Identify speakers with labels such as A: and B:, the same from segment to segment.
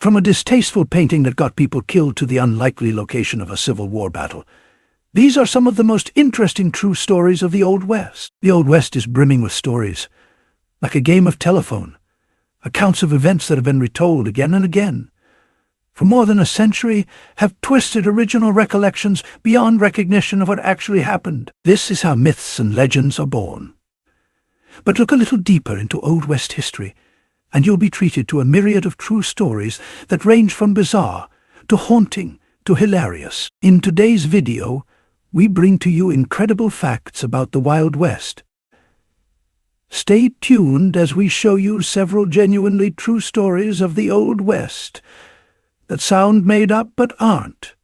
A: From a distasteful painting that got people killed to the unlikely location of a Civil War battle, these are some of the most interesting true stories of the Old West. The Old West is brimming with stories, like a game of telephone, accounts of events that have been retold again and again, for more than a century, have twisted original recollections beyond recognition of what actually happened. This is how myths and legends are born. But look a little deeper into Old West history, and you'll be treated to a myriad of true stories that range from bizarre to haunting to hilarious. In today's video, we bring to you incredible facts about the Wild West. Stay tuned as we show you several genuinely true stories of the Old West that sound made up but aren't.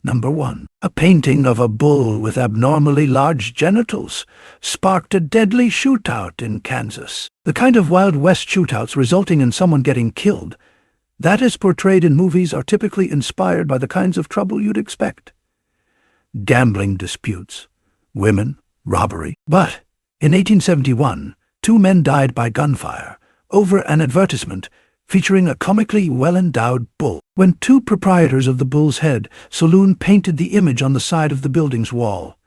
A: Number 1. A painting of a bull with abnormally large genitals sparked a deadly shootout in Kansas. The kind of Wild West shootouts resulting in someone getting killed that is portrayed in movies are typically inspired by the kinds of trouble you'd expect. Gambling disputes, women, robbery. But in 1871, 2 men died by gunfire over an advertisement featuring a comically well-endowed bull. When 2 proprietors of the Bull's Head saloon painted the image on the side of the building's wall,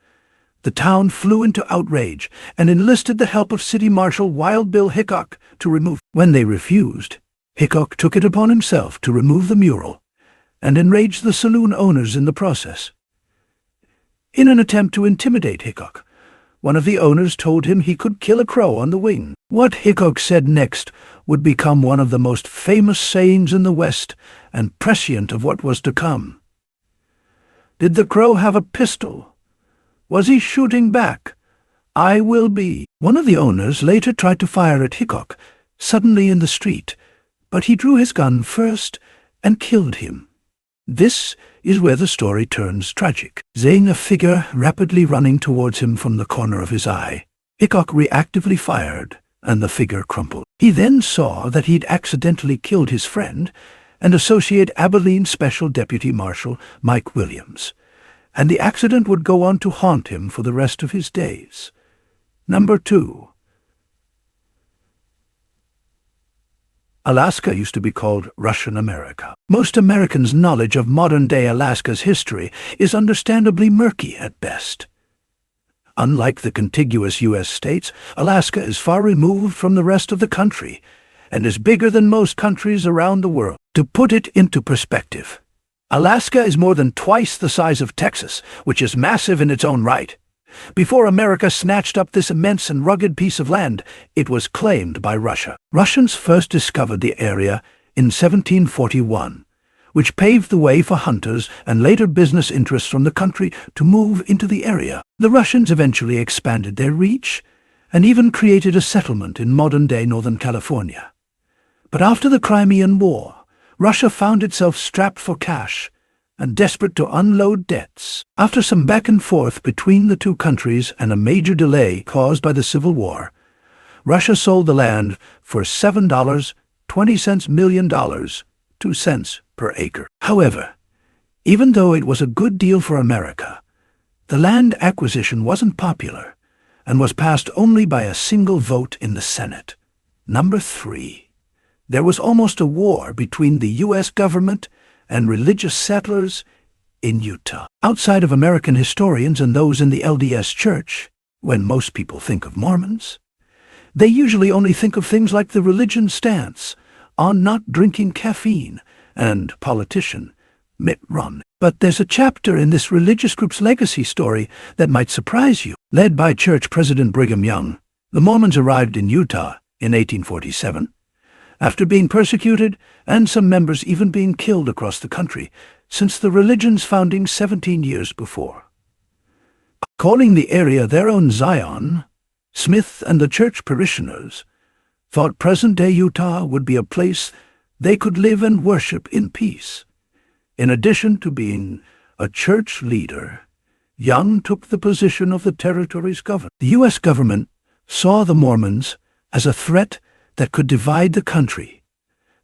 A: the town flew into outrage and enlisted the help of City Marshal Wild Bill Hickok to remove. When they refused, Hickok took it upon himself to remove the mural and enraged the saloon owners in the process. In an attempt to intimidate Hickok, one of the owners told him he could kill a crow on the wing. What Hickok said next would become one of the most famous sayings in the West and prescient of what was to come. Did the crow have a pistol? Was he shooting back? I will be. One of the owners later tried to fire at Hickok, suddenly in the street, but he drew his gun first and killed him. This is where the story turns tragic. Seeing a figure rapidly running towards him from the corner of his eye, Hickok reactively fired, and the figure crumpled. He then saw that he'd accidentally killed his friend and associate Abilene Special Deputy Marshal Mike Williams, and the accident would go on to haunt him for the rest of his days. Number 2. Alaska used to be called Russian America. Most Americans' knowledge of modern-day Alaska's history is understandably murky at best. Unlike the contiguous U.S. states, Alaska is far removed from the rest of the country and is bigger than most countries around the world. To put it into perspective, Alaska is more than twice the size of Texas, which is massive in its own right. Before America snatched up this immense and rugged piece of land, it was claimed by Russia. Russians first discovered the area in 1741, which paved the way for hunters and later business interests from the country to move into the area. The Russians eventually expanded their reach and even created a settlement in modern-day Northern California. But after the Crimean War, Russia found itself strapped for cash and desperate to unload debts. After some back and forth between the 2 countries and a major delay caused by the Civil War, Russia sold the land for $7.20 million, 2 cents per acre. However, even though it was a good deal for America, the land acquisition wasn't popular and was passed only by a single vote in the Senate. Number 3. There was almost a war between the U.S. government and religious settlers in Utah. Outside of American historians and those in the LDS Church, when most people think of Mormons, they usually only think of things like the religion's stance on not drinking caffeine and politician Mitt Romney. But there's a chapter in this religious group's legacy story that might surprise you. Led by Church President Brigham Young, the Mormons arrived in Utah in 1847. After being persecuted, and some members even being killed across the country since the religion's founding 17 years before. Calling the area their own Zion, Smith and the church parishioners thought present-day Utah would be a place they could live and worship in peace. In addition to being a church leader, Young took the position of the territory's governor. The U.S. government saw the Mormons as a threat that could divide the country,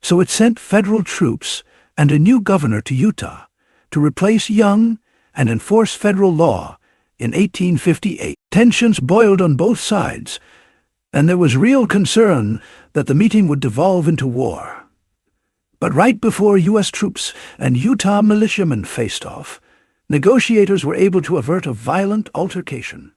A: so it sent federal troops and a new governor to Utah to replace Young and enforce federal law in 1858. Tensions boiled on both sides, and there was real concern that the meeting would devolve into war. But right before U.S. troops and Utah militiamen faced off, negotiators were able to avert a violent altercation.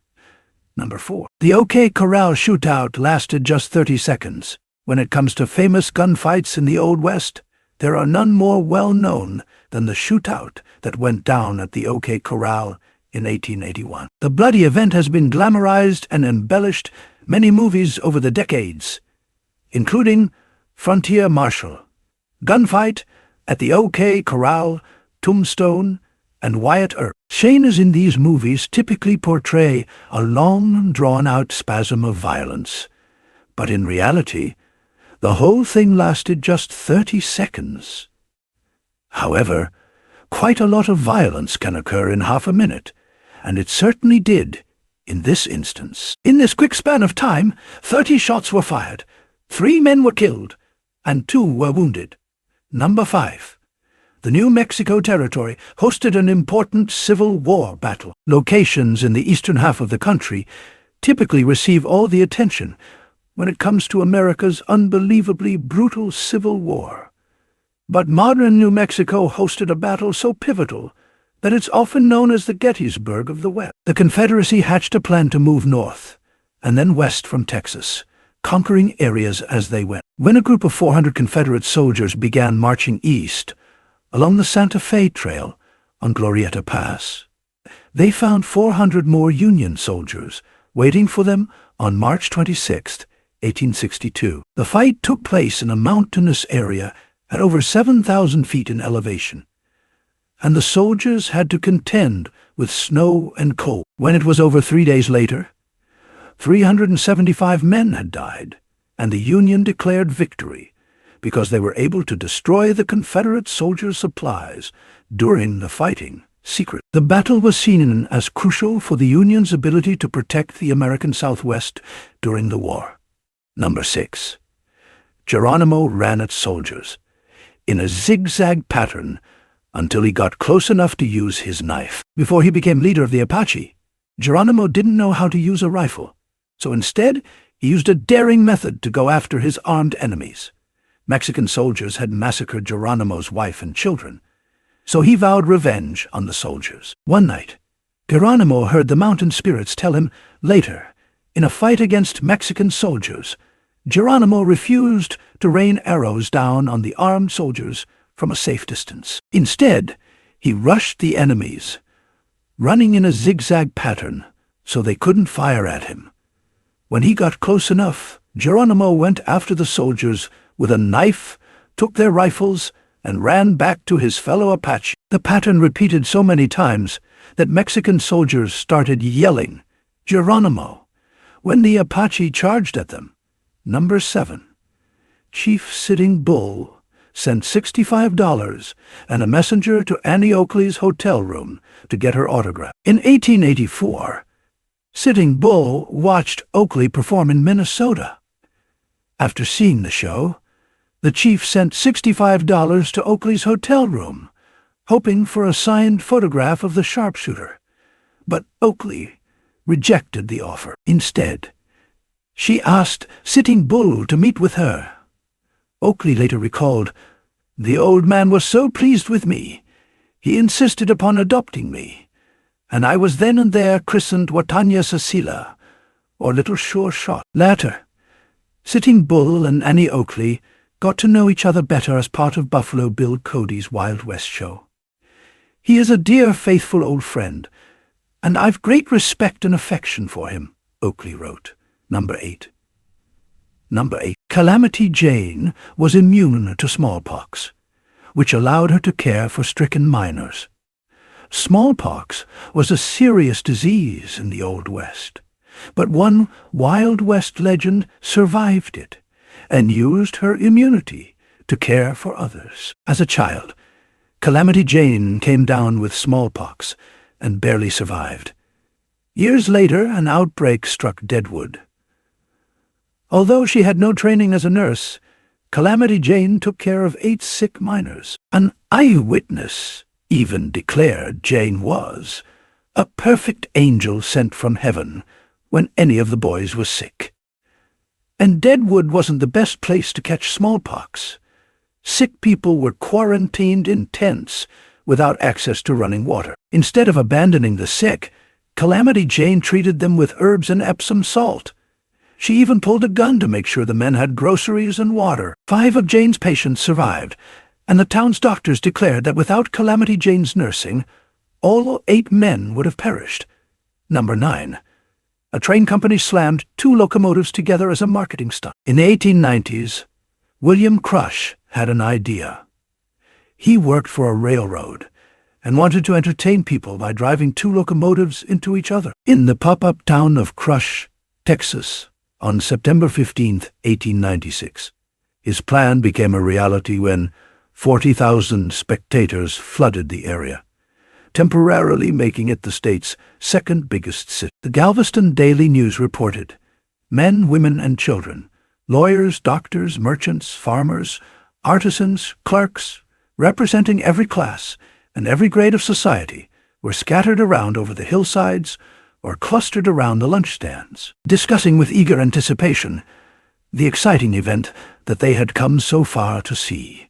A: Number 4. The OK Corral shootout lasted just 30 seconds. When it comes to famous gunfights in the Old West, there are none more well-known than the shootout that went down at the OK Corral in 1881. The bloody event has been glamorized and embellished many movies over the decades, including Frontier Marshal, Gunfight at the OK Corral, Tombstone, and Wyatt Earp. Scenes in these movies typically portray a long, drawn-out spasm of violence, but in reality, the whole thing lasted just 30 seconds. However, quite a lot of violence can occur in half a minute, and it certainly did in this instance. In this quick span of time, 30 shots were fired, 3 men were killed, and 2 were wounded. Number 5. The New Mexico Territory hosted an important Civil War battle. Locations in the eastern half of the country typically receive all the attention when it comes to America's unbelievably brutal Civil War. But modern New Mexico hosted a battle so pivotal that it's often known as the Gettysburg of the West. The Confederacy hatched a plan to move north and then west from Texas, conquering areas as they went. When a group of 400 Confederate soldiers began marching east along the Santa Fe Trail on Glorieta Pass, they found 400 more Union soldiers waiting for them on March 26, 1862. The fight took place in a mountainous area at over 7,000 feet in elevation, and the soldiers had to contend with snow and cold. When it was over 3 days later, 375 men had died, and the Union declared victory because they were able to destroy the Confederate soldiers' supplies during the fighting secret. The battle was seen as crucial for the Union's ability to protect the American Southwest during the war. Number 6. Geronimo ran at soldiers in a zigzag pattern until he got close enough to use his knife. Before he became leader of the Apache, Geronimo didn't know how to use a rifle, so instead he used a daring method to go after his armed enemies. Mexican soldiers had massacred Geronimo's wife and children, so he vowed revenge on the soldiers. One night, Geronimo heard the mountain spirits tell him later, in a fight against Mexican soldiers, Geronimo refused to rain arrows down on the armed soldiers from a safe distance. Instead, he rushed the enemies, running in a zigzag pattern so they couldn't fire at him. When he got close enough, Geronimo went after the soldiers with a knife, took their rifles, and ran back to his fellow Apache. The pattern repeated so many times that Mexican soldiers started yelling, "Geronimo!" when the Apache charged at them. Number 7. Chief Sitting Bull sent $65 and a messenger to Annie Oakley's hotel room to get her autograph. In 1884, Sitting Bull watched Oakley perform in Minnesota. After seeing the show, the chief sent $65 to Oakley's hotel room, hoping for a signed photograph of the sharpshooter. But Oakley rejected the offer. Instead, she asked Sitting Bull to meet with her. Oakley later recalled, "The old man was so pleased with me, he insisted upon adopting me, and I was then and there christened Watanya Cecilia, or Little Sure Shot." Later, Sitting Bull and Annie Oakley got to know each other better as part of Buffalo Bill Cody's Wild West show. "He is a dear, faithful old friend, and I've great respect and affection for him," Oakley wrote. Number 8. Calamity Jane was immune to smallpox, which allowed her to care for stricken miners. Smallpox was a serious disease in the Old West, but one Wild West legend survived it and used her immunity to care for others. As a child, Calamity Jane came down with smallpox and barely survived. Years later, an outbreak struck Deadwood. Although she had no training as a nurse, Calamity Jane took care of 8 sick miners. An eyewitness even declared Jane was a perfect angel sent from heaven when any of the boys was sick. And Deadwood wasn't the best place to catch smallpox. Sick people were quarantined in tents without access to running water. Instead of abandoning the sick, Calamity Jane treated them with herbs and Epsom salt. She even pulled a gun to make sure the men had groceries and water. 5 of Jane's patients survived, and the town's doctors declared that without Calamity Jane's nursing, all 8 men would have perished. Number 9. A train company slammed 2 locomotives together as a marketing stunt. In the 1890s, William Crush had an idea. He worked for a railroad and wanted to entertain people by driving 2 locomotives into each other. In the pop-up town of Crush, Texas, on September 15, 1896, his plan became a reality when 40,000 spectators flooded the area, temporarily making it the state's second biggest city. The Galveston Daily News reported, men, women, and children, lawyers, doctors, merchants, farmers, artisans, clerks, representing every class and every grade of society, were scattered around over the hillsides or clustered around the lunch stands, discussing with eager anticipation the exciting event that they had come so far to see.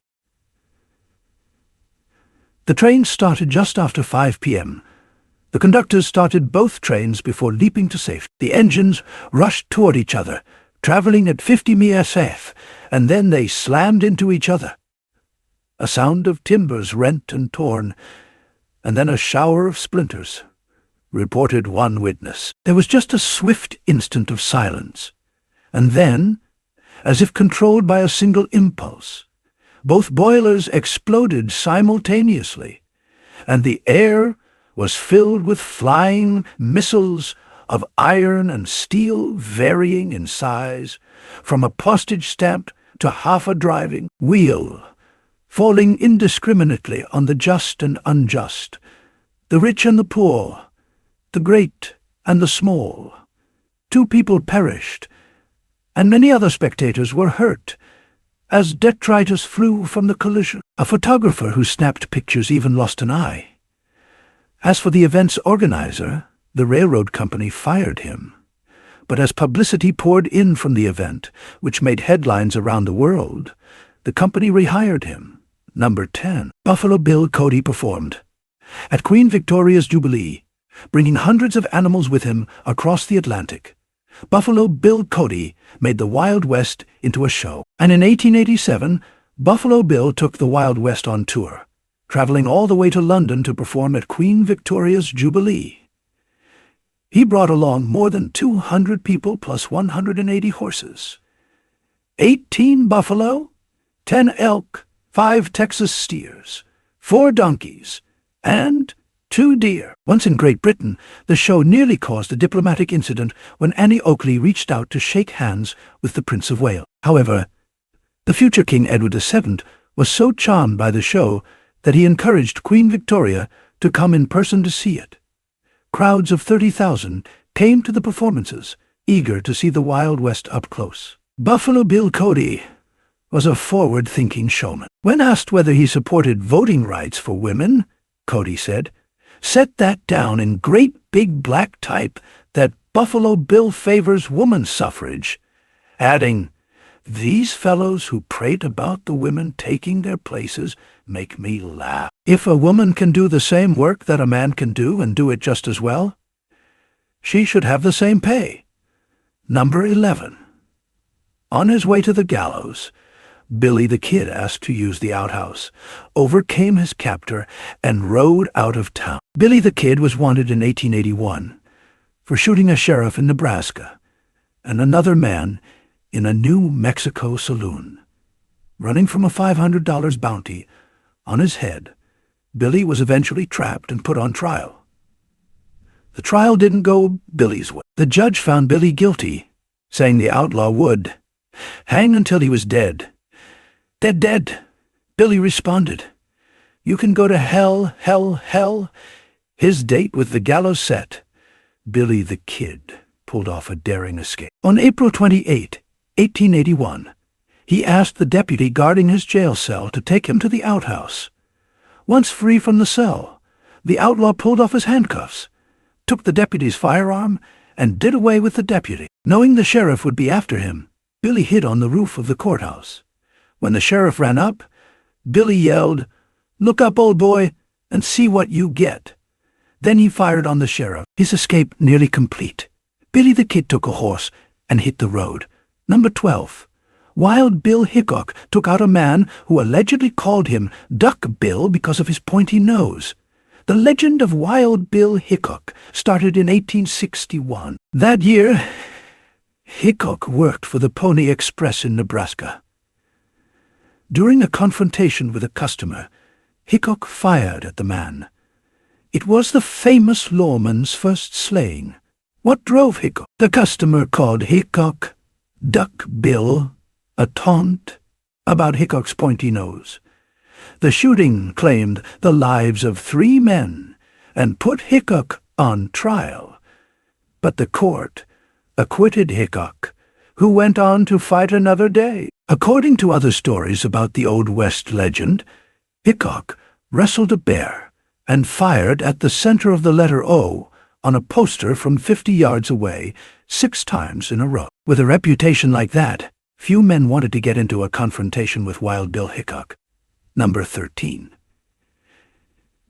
A: The train started just after 5 p.m. The conductors started both trains before leaping to safety. The engines rushed toward each other, traveling at 50 mph, and then they slammed into each other. A sound of timbers rent and torn, and then a shower of splinters, reported one witness. There was just a swift instant of silence, and then, as if controlled by a single impulse, both boilers exploded simultaneously, and the air was filled with flying missiles of iron and steel varying in size, from a postage stamp to half a driving wheel, falling indiscriminately on the just and unjust, the rich and the poor, the great and the small. 2 people perished, and many other spectators were hurt, as detritus flew from the collision. A photographer who snapped pictures even lost an eye. As for the event's organizer, the railroad company fired him. But as publicity poured in from the event, which made headlines around the world, the company rehired him. Number 10. Buffalo Bill Cody performed at Queen Victoria's Jubilee, bringing hundreds of animals with him across the Atlantic. Buffalo Bill Cody made the Wild West into a show. And in 1887, Buffalo Bill took the Wild West on tour, traveling all the way to London to perform at Queen Victoria's Jubilee. He brought along more than 200 people plus 180 horses. 18 buffalo, 10 elk, 5 Texas steers, 4 donkeys, and 2 deer. Once in Great Britain, the show nearly caused a diplomatic incident when Annie Oakley reached out to shake hands with the Prince of Wales. However, the future King Edward VII was so charmed by the show that he encouraged Queen Victoria to come in person to see it. Crowds of 30,000 came to the performances, eager to see the Wild West up close. Buffalo Bill Cody was a forward-thinking showman. When asked whether he supported voting rights for women, Cody said, "Set that down in great big black type that Buffalo Bill favors woman suffrage," adding, "These fellows who prate about the women taking their places make me laugh. If a woman can do the same work that a man can do and do it just as well, she should have the same pay." Number 11. On his way to the gallows, Billy the Kid, asked to use the outhouse, overcame his captor, and rode out of town. Billy the Kid was wanted in 1881 for shooting a sheriff in Nebraska and another man in a New Mexico saloon. Running from a $500 bounty on his head, Billy was eventually trapped and put on trial. The trial didn't go Billy's way. The judge found Billy guilty, saying the outlaw would hang until he was dead. "Dead, dead," Billy responded. "You can go to hell, hell, hell." His date with the gallows set, Billy the Kid pulled off a daring escape. On April 28, 1881, he asked the deputy guarding his jail cell to take him to the outhouse. Once free from the cell, the outlaw pulled off his handcuffs, took the deputy's firearm, and did away with the deputy. Knowing the sheriff would be after him, Billy hid on the roof of the courthouse. When the sheriff ran up, Billy yelled, "Look up, old boy, and see what you get." Then he fired on the sheriff, his escape nearly complete. Billy the Kid took a horse and hit the road. Number 12. Wild Bill Hickok took out a man who allegedly called him Duck Bill because of his pointy nose. The legend of Wild Bill Hickok started in 1861. That year, Hickok worked for the Pony Express in Nebraska. During a confrontation with a customer, Hickok fired at the man. It was the famous lawman's first slaying. What drove Hickok? The customer called Hickok Duck Bill, a taunt about Hickok's pointy nose. The shooting claimed the lives of 3 men and put Hickok on trial. But the court acquitted Hickok, who went on to fight another day. According to other stories about the Old West legend, Hickok wrestled a bear and fired at the center of the letter O on a poster from 50 yards away 6 times in a row. With a reputation like that, few men wanted to get into a confrontation with Wild Bill Hickok. Number 13.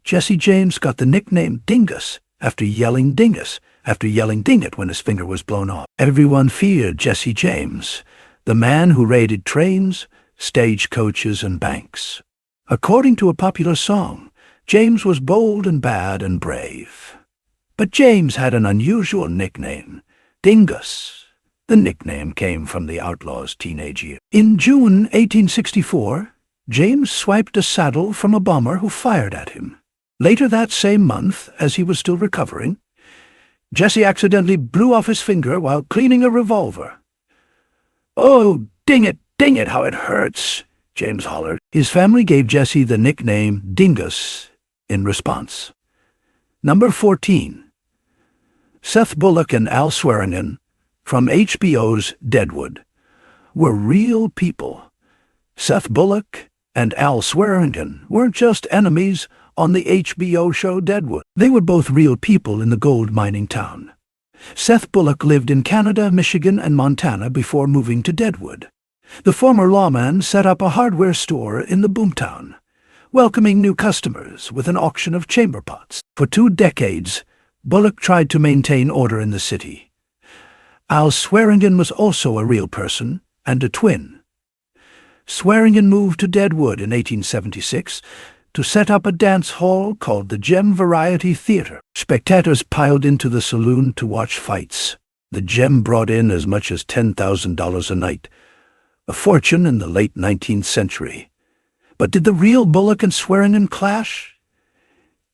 A: Jesse James got the nickname Dingus after yelling Dingus, after yelling "ding it" when his finger was blown off. Everyone feared Jesse James, the man who raided trains, stagecoaches, and banks. According to a popular song, James was bold and bad and brave. But James had an unusual nickname, Dingus. The nickname came from the outlaw's teenage years. In June 1864, James swiped a saddle from a bomber who fired at him. Later that same month, as he was still recovering, Jesse accidentally blew off his finger while cleaning a revolver. "Oh, ding it, how it hurts," James hollered. His family gave Jesse the nickname Dingus in response. Number 14. Seth Bullock and Al Swearingen, from HBO's Deadwood, were real people. Seth Bullock and Al Swearingen weren't just enemies on the HBO show Deadwood. They were both real people in the gold mining town. Seth Bullock lived in Canada, Michigan, and Montana before moving to Deadwood. The former lawman set up a hardware store in the boomtown, welcoming new customers with an auction of chamber pots. For 2 decades, Bullock tried to maintain order in the city. Al Swearingen was also a real person and a twin. Swearingen moved to Deadwood in 1876 to set up a dance hall called the Gem Variety Theater. Spectators piled into the saloon to watch fights. The Gem brought in as much as $10,000 a night, a fortune in the late 19th century. But did the real Bullock and Swearingen clash?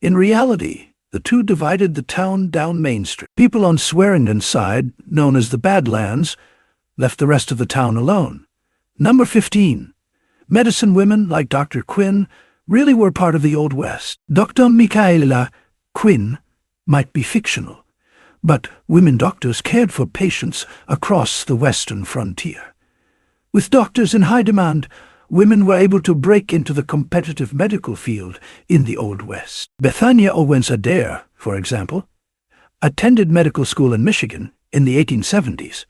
A: In reality, the two divided the town down Main Street. People on Swearingen's side, known as the Badlands, left the rest of the town alone. Number 15. Medicine women like Dr. Quinn really were part of the Old West. Dr. Michaela Quinn might be fictional, but women doctors cared for patients across the western frontier. With doctors in high demand, women were able to break into the competitive medical field in the Old West. Bethania Owens Adair, for example, attended medical school in Michigan in the 1870s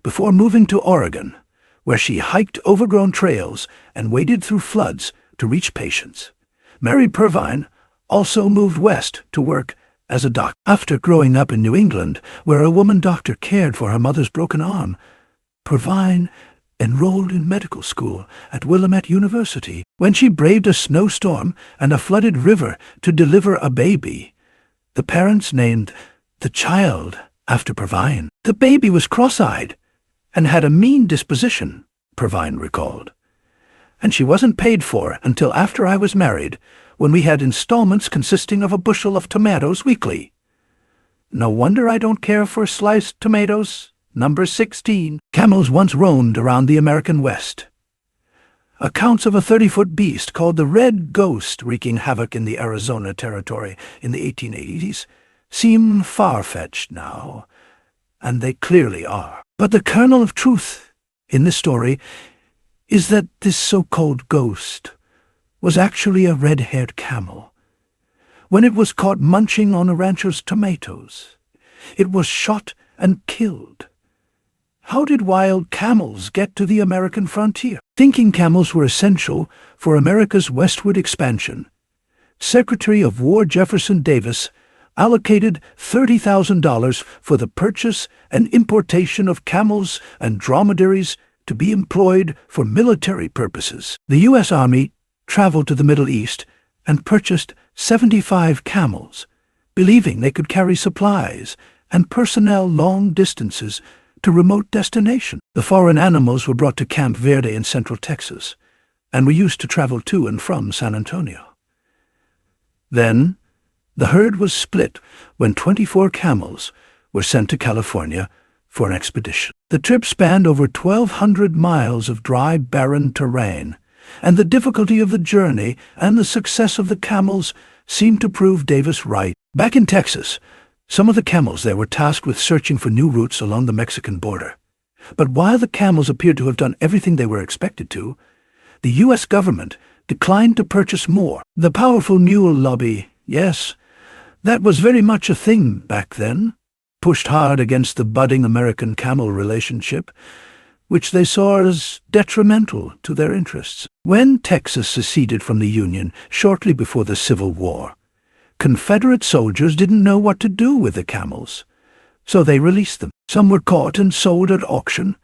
A: before moving to Oregon, where she hiked overgrown trails and waded through floods to reach patients. Mary Purvine also moved west to work as a doctor. After growing up in New England, where a woman doctor cared for her mother's broken arm, Purvine enrolled in medical school at Willamette University. When she braved a snowstorm and a flooded river to deliver a baby, the parents named the child after Purvine. The baby was cross-eyed and had a mean disposition, Purvine recalled. And she wasn't paid for until after I was married, when we had installments consisting of a bushel of tomatoes weekly. No wonder I don't care for sliced tomatoes. Number 16. Camels once roamed around the American West. Accounts of a 30-foot beast called the Red Ghost wreaking havoc in the Arizona Territory in the 1880s seem far-fetched now, and they clearly are. But the kernel of truth in this story is that this so-called ghost was actually a red-haired camel. When it was caught munching on a rancher's tomatoes, it was shot and killed. How did wild camels get to the American frontier? Thinking camels were essential for America's westward expansion, Secretary of War Jefferson Davis allocated $30,000 for the purchase and importation of camels and dromedaries to be employed for military purposes. The U.S. Army traveled to the Middle East and purchased 75 camels, believing they could carry supplies and personnel long distances to remote destinations. The foreign animals were brought to Camp Verde in central Texas and were used to travel to and from San Antonio. Then, the herd was split when 24 camels were sent to California for an expedition. The trip spanned over 1,200 miles of dry, barren terrain, and the difficulty of the journey and the success of the camels seemed to prove Davis right. Back in Texas, some of the camels there were tasked with searching for new routes along the Mexican border. But while the camels appeared to have done everything they were expected to, the U.S. government declined to purchase more. The powerful mule lobby, yes, that was very much a thing back then, pushed hard against the budding American-camel relationship, which they saw as detrimental to their interests. When Texas seceded from the Union shortly before the Civil War, Confederate soldiers didn't know what to do with the camels, so they released them. Some were caught and sold at auction,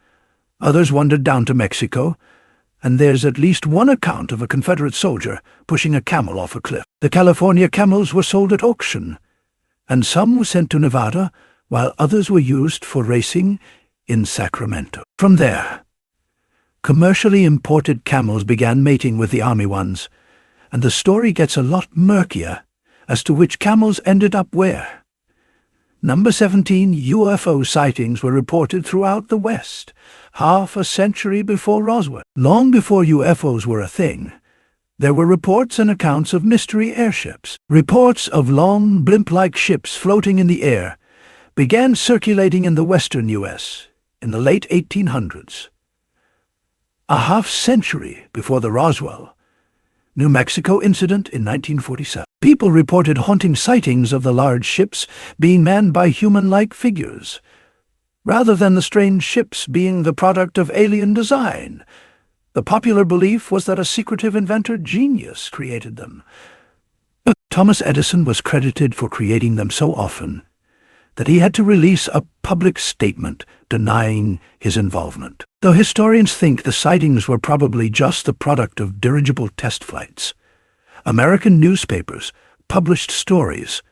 A: others wandered down to Mexico, and there's at least one account of a Confederate soldier pushing a camel off a cliff. The California camels were sold at auction, and some were sent to Nevada, while others were used for racing in Sacramento. From there, commercially imported camels began mating with the army ones, and the story gets a lot murkier as to which camels ended up where. Number 17 UFO sightings were reported throughout the West, half a century before Roswell. Long before UFOs were a thing, there were reports and accounts of mystery airships. Reports of long, blimp-like ships floating in the air began circulating in the western U.S. in the late 1800s. A half-century before the Roswell, New Mexico incident in 1947. People reported haunting sightings of the large ships being manned by human-like figures, rather than the strange ships being the product of alien design. The popular belief was that a secretive inventor genius created them. But Thomas Edison was credited for creating them so often that he had to release a public statement denying his involvement. Though historians think the sightings were probably just the product of dirigible test flights, American newspapers published stories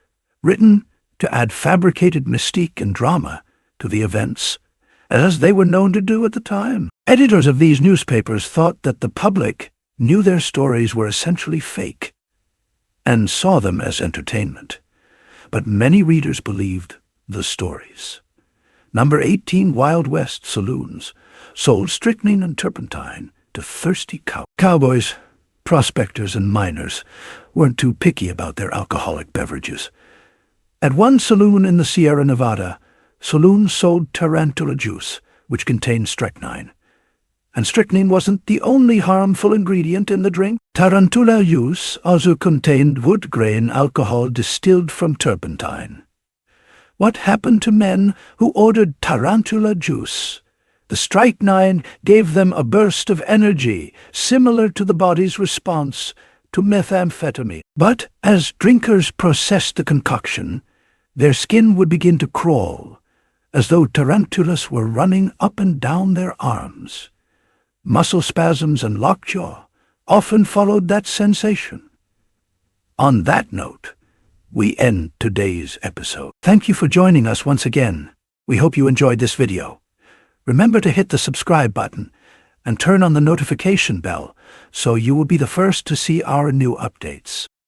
A: written to add fabricated mystique and drama to the events, as they were known to do at the time. Editors of these newspapers thought that the public knew their stories were essentially fake and saw them as entertainment. But many readers believed the stories. Number 18 Wild West saloons sold strychnine and turpentine to thirsty cowboys. Prospectors and miners weren't too picky about their alcoholic beverages. At one saloon in the Sierra Nevada, saloons sold tarantula juice, which contained strychnine. And strychnine wasn't the only harmful ingredient in the drink. Tarantula juice also contained wood grain alcohol distilled from turpentine. What happened to men who ordered tarantula juice? The strychnine gave them a burst of energy, similar to the body's response to methamphetamine. But as drinkers processed the concoction, their skin would begin to crawl, as though tarantulas were running up and down their arms. Muscle spasms and lockjaw often followed that sensation. On that note, we end today's episode. Thank you for joining us once again. We hope you enjoyed this video. Remember to hit the subscribe button and turn on the notification bell so you will be the first to see our new updates.